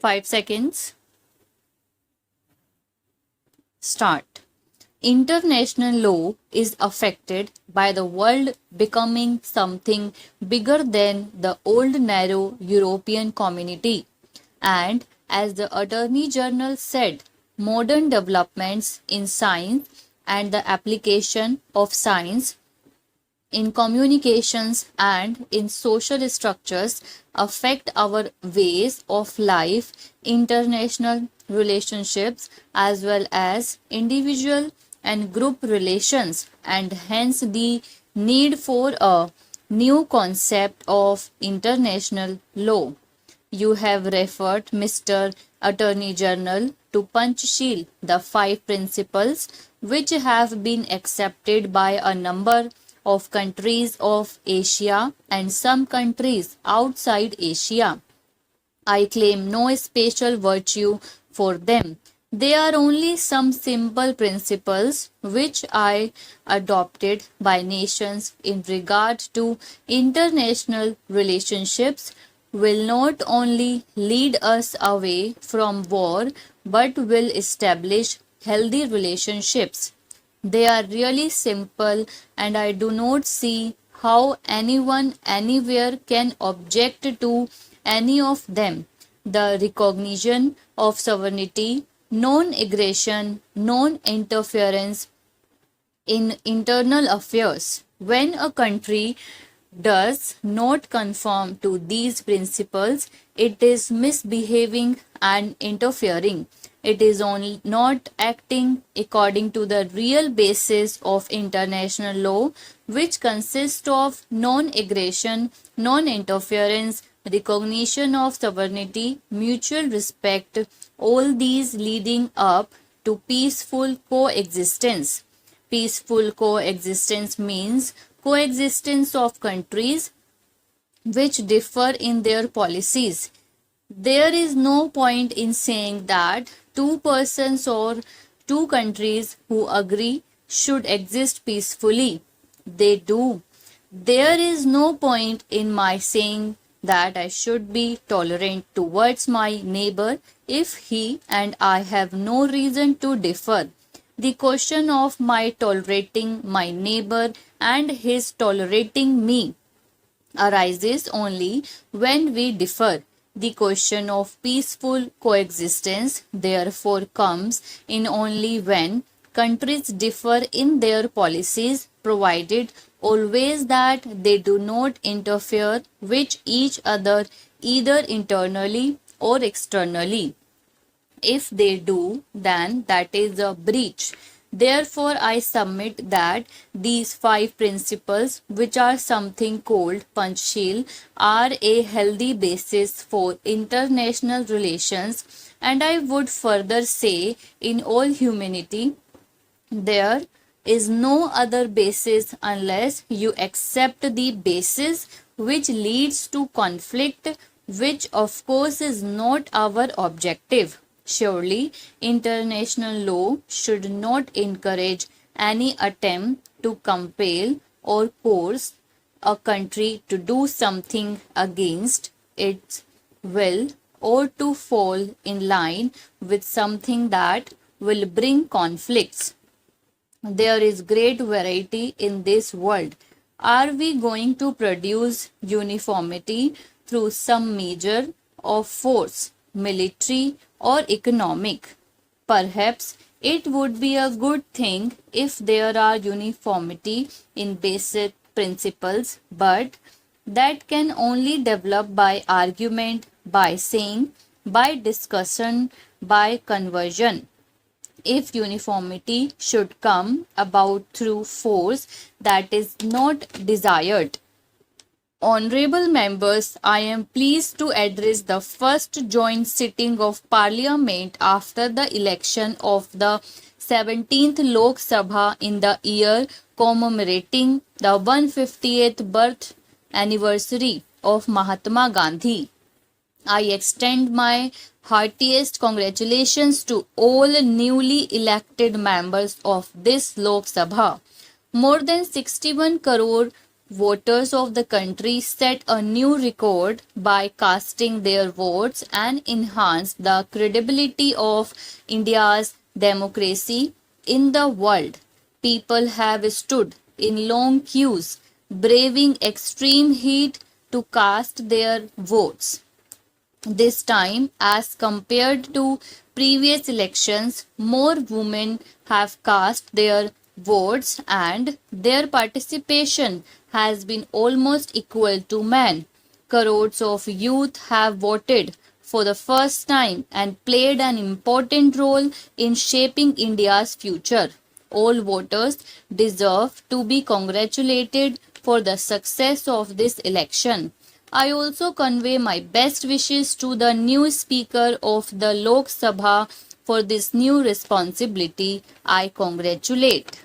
5 seconds. Start. International law is affected by the world becoming something bigger than the old narrow European community. And as the Attorney General said, modern developments in science and the application of science in communications and in social structures affect our ways of life, international relationships, as well as individual and group relations, and hence the need for a new concept of international law. You have referred, Mr. Attorney General, to Panchsheel, the 5 principles which have been accepted by a number of countries of Asia and some countries outside Asia. I claim no special virtue for them. They are only some simple principles which I adopted by nations in regard to international relationships will not only lead us away from war but will establish healthy relationships. They are really simple and I do not see how anyone anywhere can object to any of them. The recognition of sovereignty, non-aggression, non-interference in internal affairs. When a country does not conform to these principles, it is misbehaving and interfering. It is only not acting according to the real basis of international law, which consists of non-aggression, non-interference, recognition of sovereignty, mutual respect, all these leading up to peaceful coexistence. Peaceful coexistence means coexistence of countries which differ in their policies. There is no point in saying that two persons or two countries who agree should exist peacefully. They do. There is no point in my saying that I should be tolerant towards my neighbor if he and I have no reason to differ. The question of my tolerating my neighbor and his tolerating me arises only when we differ. The question of peaceful coexistence therefore comes in only when countries differ in their policies, provided always that they do not interfere with each other either internally or externally. If they do, then that is a breach. Therefore, I submit that these 5 principles, which are something called Panchsheel, are a healthy basis for international relations, and I would further say, in all humanity, there is no other basis unless you accept the basis which leads to conflict, which of course is not our objective. Surely, international law should not encourage any attempt to compel or force a country to do something against its will or to fall in line with something that will bring conflicts. There is great variety in this world. Are we going to produce uniformity through some measure of force, military or economic? Perhaps it would be a good thing if there are uniformity in basic principles, but that can only develop by argument, by saying, by discussion, by conversion. If uniformity should come about through force, that is not desired. Honorable members, I am pleased to address the first joint sitting of Parliament after the election of the 17th Lok Sabha in the year commemorating the 158th birth anniversary of Mahatma Gandhi. I extend my heartiest congratulations to all newly elected members of this Lok Sabha. More than 61 crore voters of the country set a new record by casting their votes and enhanced the credibility of India's democracy in the world. People have stood in long queues, braving extreme heat to cast their votes. This time, as compared to previous elections, more women have cast their votes and their participation has been almost equal to men. Crores of youth have voted for the first time and played an important role in shaping India's future. All voters deserve to be congratulated for the success of this election. I also convey my best wishes to the new Speaker of the Lok Sabha for this new responsibility. I congratulate.